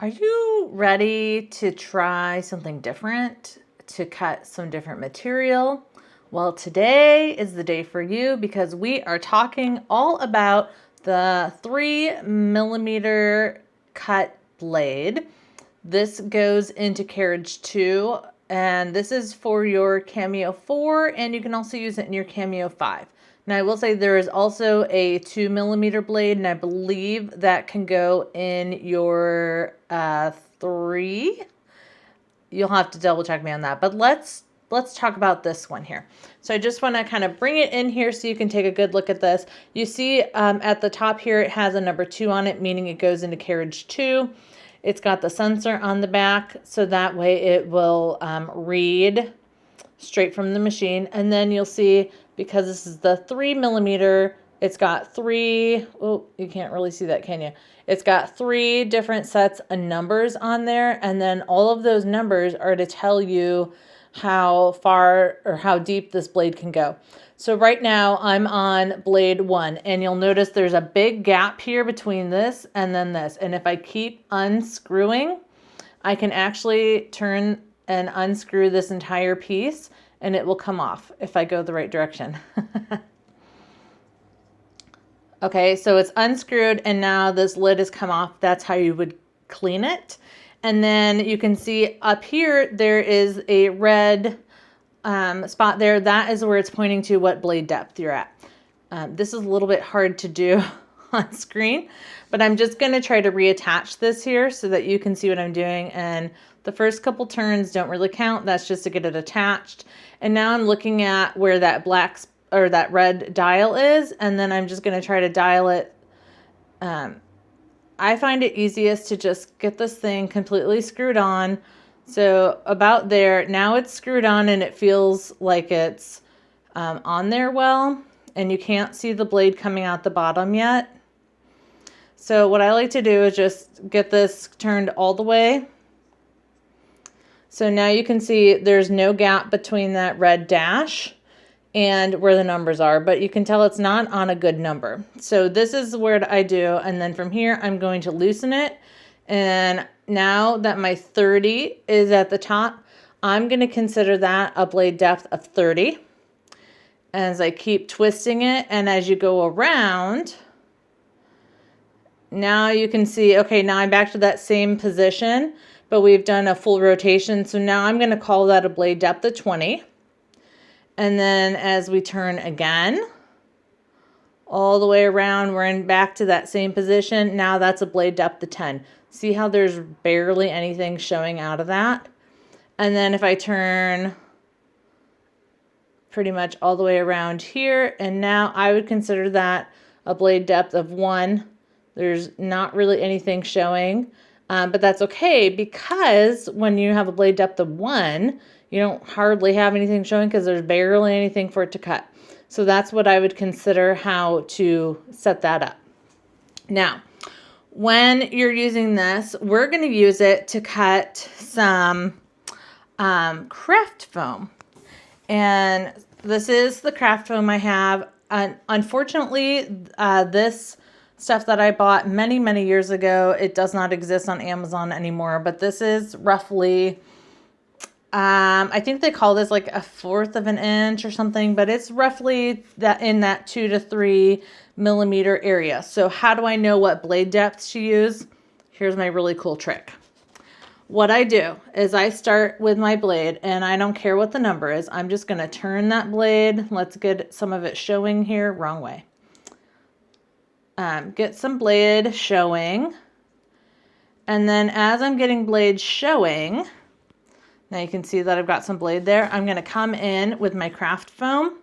Are you ready to try something different, to cut some different material? Well, today is the day for you because we are talking all about the 3mm cut blade. This goes into carriage 2, and this is for your Cameo 4, and you can also use it in your Cameo 5. Now, I will say there is also a 2mm blade, and I believe that can go in your 3. You'll have to double check me on that, but let's talk about this one here. So I just want to kind of bring it in here so you can take a good look at this. You see at the top here, it has a number 2 on it, meaning it goes into carriage 2. It's got the sensor on the back, so that way it will read straight from the machine. And then you'll see, because this is the 3mm, it's got 3, oh, you can't really see that, can you? It's got 3 different sets of numbers on there, and then all of those numbers are to tell you how far or how deep this blade can go. So right now I'm on blade 1, and you'll notice there's a big gap here between this and then this. And if I keep unscrewing, I can actually turn and unscrew this entire piece and it will come off if I go the right direction. Okay, so it's unscrewed and now this lid has come off. That's how you would clean it. And then you can see up here, there is a red spot there. That is where it's pointing to what blade depth you're at. This is a little bit hard to do on screen, but I'm just going to try to reattach this here so that you can see what I'm doing. And the first couple turns don't really count. That's just to get it attached. And now I'm looking at where that black or that red dial is, and then I'm just going to try to dial it. I find it easiest to just get this thing completely screwed on. So about there, now it's screwed on and it feels like it's on there well, and you can't see the blade coming out the bottom yet. So what I like to do is just get this turned all the way. So now you can see there's no gap between that red dash and where the numbers are, but you can tell it's not on a good number. So this is where I do, and then from here I'm going to loosen it. And now that my 30 is at the top, I'm going to consider that a blade depth of 30. As I keep twisting it, and as you go around, now you can see, okay, now I'm back to that same position, but we've done a full rotation. So now I'm going to call that a blade depth of 20. And then as we turn again, all the way around, we're in back to that same position. Now that's a blade depth of 10. See how there's barely anything showing out of that? And then if I turn pretty much all the way around here, and now I would consider that a blade depth of 1. There's not really anything showing, but that's okay, because when you have a blade depth of 1, you don't hardly have anything showing because there's barely anything for it to cut. So that's what I would consider how to set that up. Now, when you're using this, we're going to use it to cut some Kraft foam. And this is the Kraft foam I have. Unfortunately, this stuff that I bought many, many years ago, it does not exist on Amazon anymore. But this is roughly, I think they call this like 1/4 of an inch or something, but it's roughly that in that 2 to 3mm area. So how do I know what blade depth to use? Here's my really cool trick. What I do is I start with my blade, and I don't care what the number is. I'm just going to turn that blade. Let's get some of it showing here. Wrong way. Get some blade showing. And then as I'm getting blade showing, now you can see that I've got some blade there. I'm going to come in with my Kraft foam,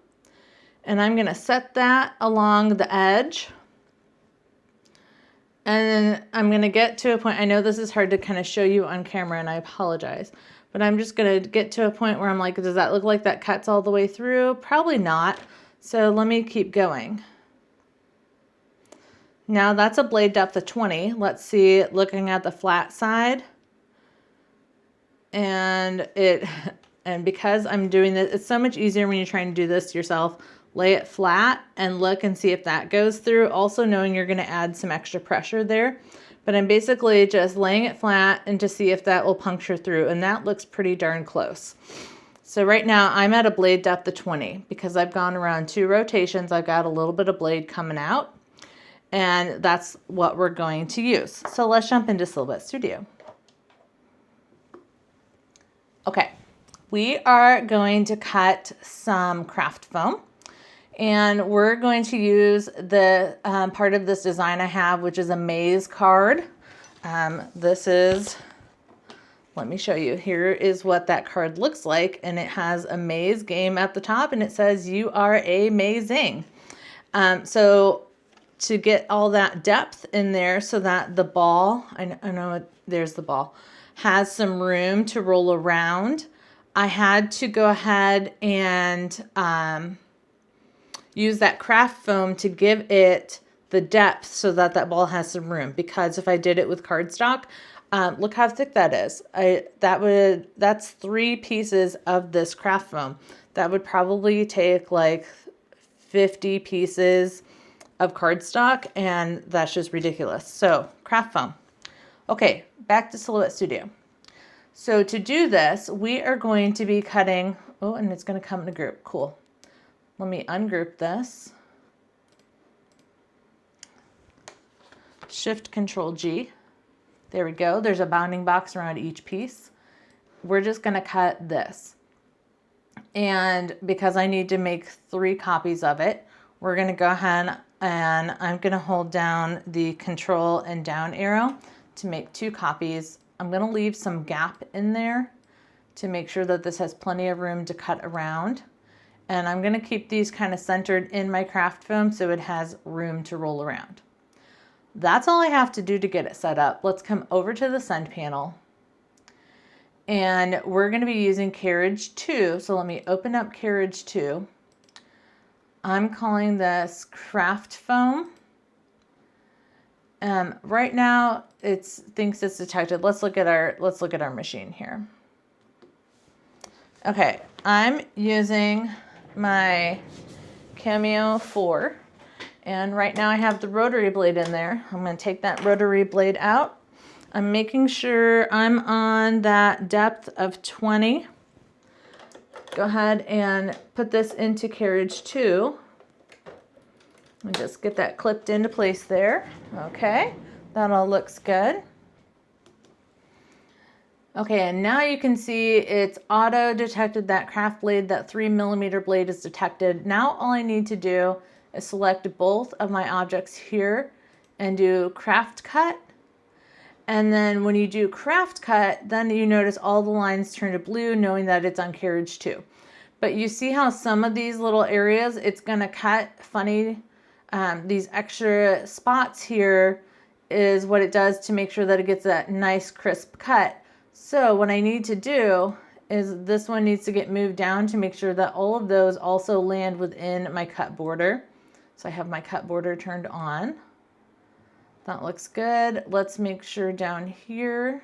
and I'm going to set that along the edge. And then I'm going to get to a point, I know this is hard to kind of show you on camera, and I apologize, but I'm just going to get to a point where I'm like, does that look like that cuts all the way through? Probably not. So let me keep going. Now that's a blade depth of 20. Let's see, looking at the flat side. And because I'm doing this, it's so much easier when you're trying to do this yourself. Lay it flat and look and see if that goes through. Also knowing you're going to add some extra pressure there. but I'm basically just laying it flat and to see if that will puncture through, and that looks pretty darn close. So right now I'm at a blade depth of 20 because I've gone around 2 rotations. I've got a little bit of blade coming out, and that's what we're going to use. So let's jump into Silhouette Studio. Okay, we are going to cut some craft foam, and we're going to use the part of this design I have, which is a maze card. This is, let me show you. Here is what that card looks like, and it has a maze game at the top, and it says, "You are amazing." So to get all that depth in there so that the ball, I know there's the ball, has some room to roll around, I had to go ahead and use that craft foam to give it the depth so that that ball has some room. Because if I did it with cardstock, look how thick that is. That's 3 pieces of this craft foam. That would probably take like 50 pieces of cardstock, and that's just ridiculous. So craft foam. Okay, back to Silhouette Studio. So to do this, we are going to be cutting, oh, and it's going to come in a group. Cool. Let me ungroup this. Shift Control G. There we go. There's a bounding box around each piece. We're just going to cut this. And because I need to make 3 copies of it, we're going to go ahead and I'm going to hold down the Control and down arrow to make 2 copies. I'm going to leave some gap in there to make sure that this has plenty of room to cut around. And I'm going to keep these kind of centered in my craft foam so it has room to roll around. That's all I have to do to get it set up. Let's come over to the send panel. And we're going to be using Carriage 2. So let me open up Carriage 2. I'm calling this Craft Foam. Right now it thinks it's detected. Let's look at our machine here. Okay, I'm using my Cameo 4, and right now I have the rotary blade in there. I'm going to take that rotary blade out. I'm making sure I'm on that depth of 20. Go ahead and put this into Carriage 2. And just get that clipped into place there. Okay, that all looks good. Okay, and now you can see it's auto detected that craft blade, that 3mm blade is detected. Now all I need to do is select both of my objects here and do craft cut. And then when you do craft cut, then you notice all the lines turn to blue, knowing that it's on Carriage 2. But you see how some of these little areas, it's gonna cut funny. These extra spots here is what it does to make sure that it gets that nice crisp cut. So what I need to do is this one needs to get moved down to make sure that all of those also land within my cut border. So I have my cut border turned on. That looks good. Let's make sure down here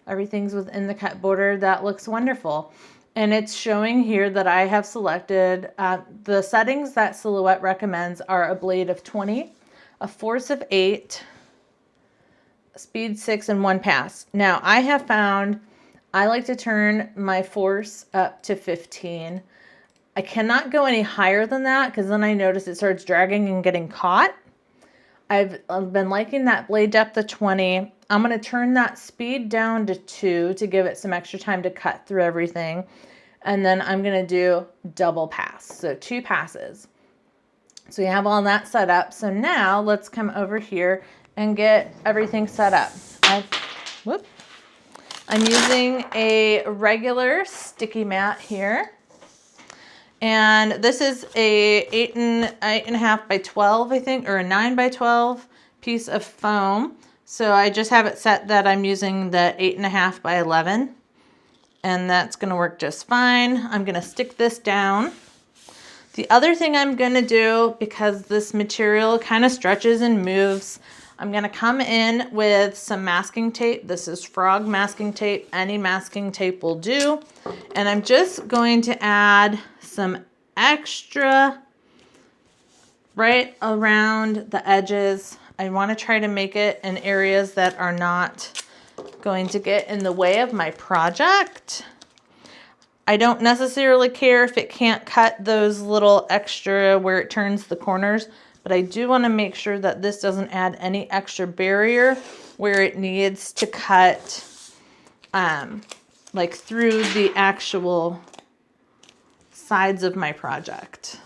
everything's within the cut border. That looks wonderful. And it's showing here that I have selected the settings that Silhouette recommends are a blade of 20, a force of 8, speed 6, and 1 pass. Now I have found I like to turn my force up to 15. I cannot go any higher than that because then I notice it starts dragging and getting caught. I've been liking that blade depth of 20. I'm going to turn that speed down to 2 to give it some extra time to cut through everything. And then I'm going to do double pass, so 2 passes. So you have all that set up. So now let's come over here and get everything set up. I'm using a regular sticky mat here. And this is a 8.5 by 12, I think, or a 9 by 12 piece of foam. So I just have it set that I'm using the 8.5 by 11. And that's going to work just fine. I'm going to stick this down. The other thing I'm going to do, because this material kind of stretches and moves, I'm going to come in with some masking tape. This is frog masking tape. Any masking tape will do. And I'm just going to add some extra right around the edges I want to try to make it in areas that are not going to get in the way of my project. I don't necessarily care if it can't cut those little extra where it turns the corners, but I do want to make sure that this doesn't add any extra barrier where it needs to cut like through the actual sides of my project.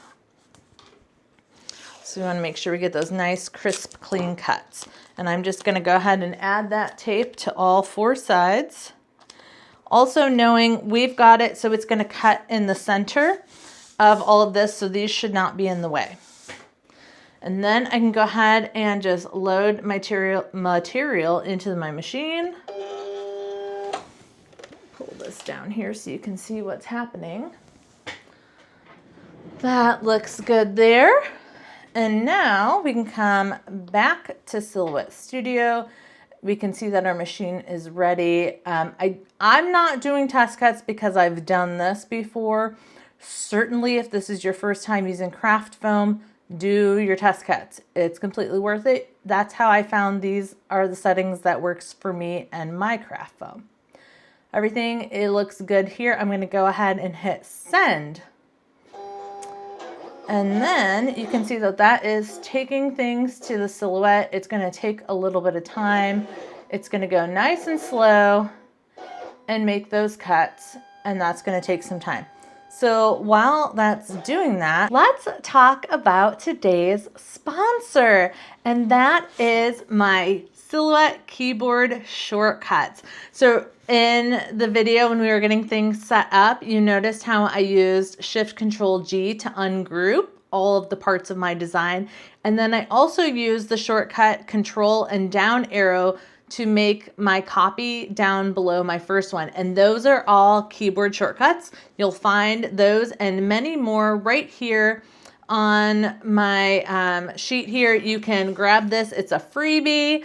So we want to make sure we get those nice, crisp, clean cuts. And I'm just going to go ahead and add that tape to all 4 sides. Also knowing we've got it so it's going to cut in the center of all of this, so these should not be in the way. And then I can go ahead and just load material into my machine. Pull this down here so you can see what's happening. That looks good there. And now we can come back to Silhouette Studio. We can see that our machine is ready. I'm not doing test cuts because I've done this before. Certainly if this is your first time using craft foam, do your test cuts. It's completely worth it. That's how I found these are the settings that works for me and my craft foam. Everything, it looks good here. I'm going to go ahead and hit send. And then you can see that that is taking things to the silhouette. It's going to take a little bit of time. It's going to go nice and slow and make those cuts, and that's going to take some time. So while that's doing that, let's talk about today's sponsor, and that is my Silhouette keyboard shortcuts. So in the video when we were getting things set up, you noticed how I used Shift-Control-G to ungroup all of the parts of my design. And then I also used the shortcut Control and down arrow to make my copy down below my first one. And those are all keyboard shortcuts. You'll find those and many more right here on my sheet here. You can grab this. It's a freebie.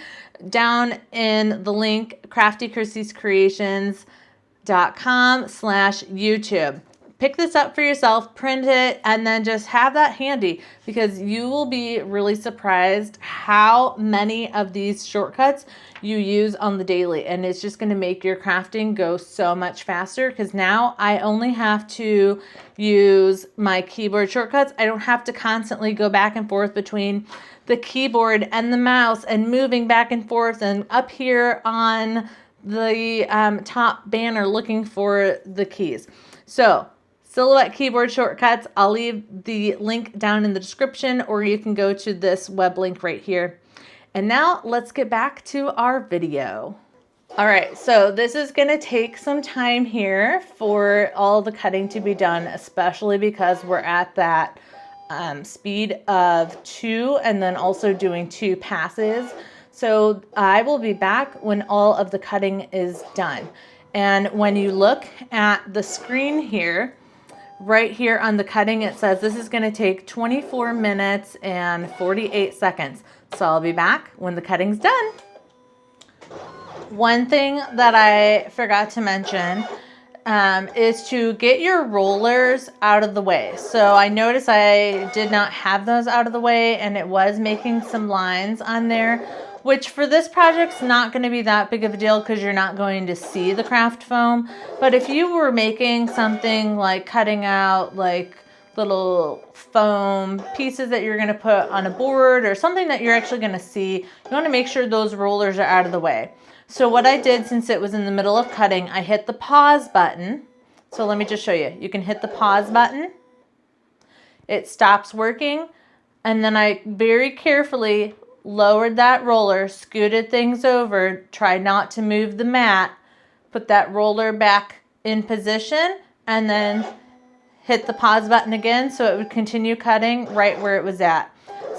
Down in the link, craftychristyscreations.com/YouTube. Pick this up for yourself, print it, and then just have that handy because you will be really surprised how many of these shortcuts you use on the daily. And it's just going to make your crafting go so much faster because now I only have to use my keyboard shortcuts. I don't have to constantly go back and forth between the keyboard and the mouse and moving back and forth and up here on the top banner looking for the keys. So Silhouette keyboard shortcuts, I'll leave the link down in the description, or you can go to this web link right here. And now let's get back to our video. All right, so this is gonna take some time here for all the cutting to be done, especially because we're at that speed of 2 and then also doing 2 passes. So I will be back when all of the cutting is done. And when you look at the screen here, right here on the cutting, it says this is going to take 24 minutes and 48 seconds. So I'll be back when the cutting's done. One thing that I forgot to mention is to get your rollers out of the way. So I noticed I did not have those out of the way and it was making some lines on there, which for this project's not going to be that big of a deal because you're not going to see the craft foam. But if you were making something like cutting out like little foam pieces that you're going to put on a board or something that you're actually going to see, you want to make sure those rollers are out of the way. So what I did, since it was in the middle of cutting, I hit the pause button. So let me just show you. You can hit the pause button. It stops working. And then I very carefully lowered that roller, scooted things over, tried not to move the mat, put that roller back in position, and then hit the pause button again so it would continue cutting right where it was at.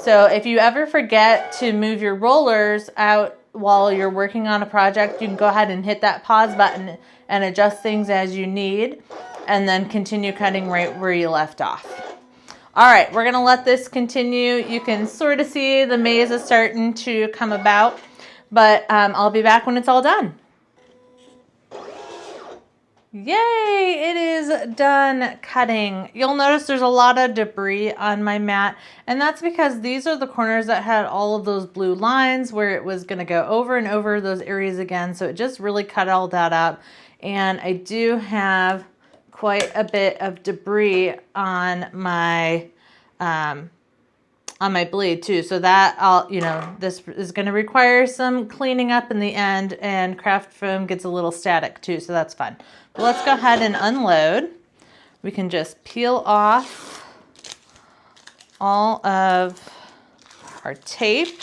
So if you ever forget to move your rollers out while you're working on a project, you can go ahead and hit that pause button and adjust things as you need, and then continue cutting right where you left off. All right, we're gonna let this continue. You can sort of see the maze is starting to come about, but I'll be back when it's all done. Yay, it is done cutting. You'll notice there's a lot of debris on my mat, and that's because these are the corners that had all of those blue lines where it was going to go over and over those areas again. So it just really cut all that up. And I do have quite a bit of debris on my blade too. So that this is going to require some cleaning up in the end, and craft foam gets a little static too. So that's fun. But let's go ahead and unload. We can just peel off all of our tape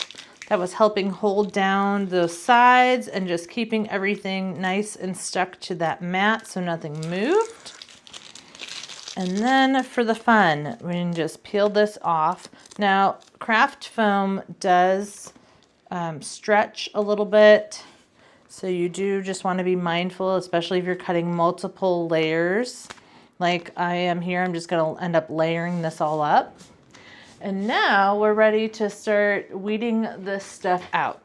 that was helping hold down those sides and just keeping everything nice and stuck to that mat so nothing moved. And then for the fun, we can just peel this off. Now, craft foam does stretch a little bit, so you do just want to be mindful, especially if you're cutting multiple layers like I am here. I'm just going to end up layering this all up. And now we're ready to start weeding this stuff out.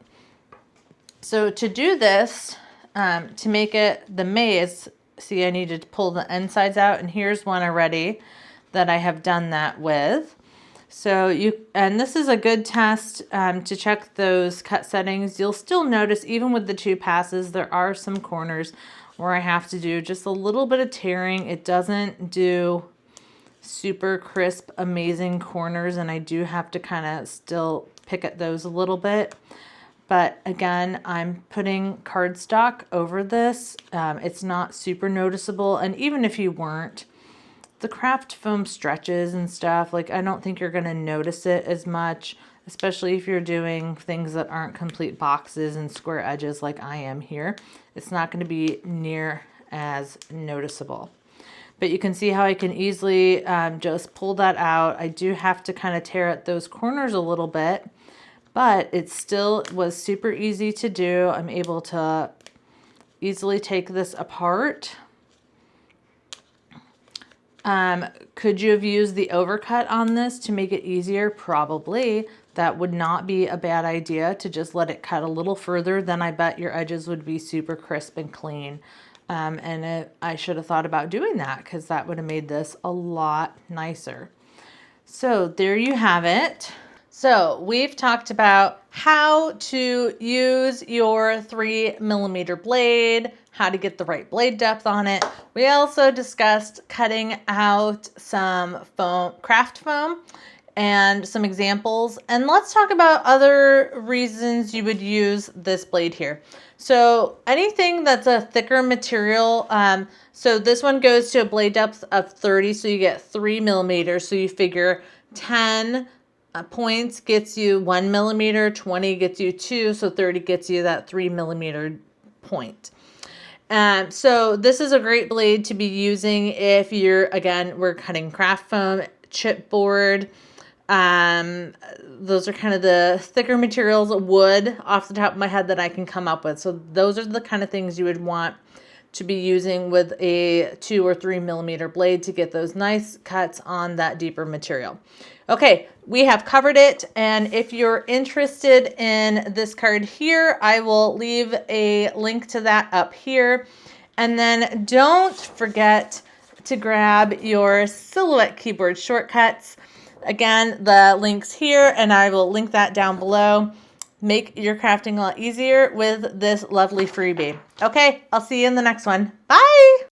So to do this, to make it the maze, see, I needed to pull the end sides out, and here's one already that I have done that with. So and this is a good test to check those cut settings. You'll still notice, even with the 2 passes, there are some corners where I have to do just a little bit of tearing. It doesn't do super crisp, amazing corners, and I do have to kind of still pick at those a little bit. But again, I'm putting cardstock over this. It's not super noticeable, and even if you weren't, the craft foam stretches and stuff. Like, I don't think you're going to notice it as much, especially if you're doing things that aren't complete boxes and square edges like I am here. It's not going to be near as noticeable. But you can see how I can easily just pull that out. I do have to kind of tear at those corners a little bit, but it still was super easy to do. I'm able to easily take this apart. Could you have used the overcut on this to make it easier? Probably. That would not be a bad idea, to just let it cut a little further. Then I bet your edges would be super crisp and clean. I should have thought about doing that, because that would have made this a lot nicer. So there you have it. So we've talked about how to use your 3mm blade, how to get the right blade depth on it. We also discussed cutting out some foam, craft foam, and some examples. And let's talk about other reasons you would use this blade here. So anything that's a thicker material, so this one goes to a blade depth of 30, so you get 3mm. So you figure 10 points gets you 1mm, 20 gets you 2, so 30 gets you that 3mm point. So this is a great blade to be using if you're, again, we're cutting craft foam, chipboard. Those are kind of the thicker materials, wood off the top of my head that I can come up with. So those are the kind of things you would want to be using with a 2 or 3mm blade to get those nice cuts on that deeper material. Okay, we have covered it, and if you're interested in this card here, I will leave a link to that up here. And then don't forget to grab your Silhouette keyboard shortcuts. Again, the link's here, and I will link that down below. Make your crafting a lot easier with this lovely freebie. Okay, I'll see you in the next one. Bye!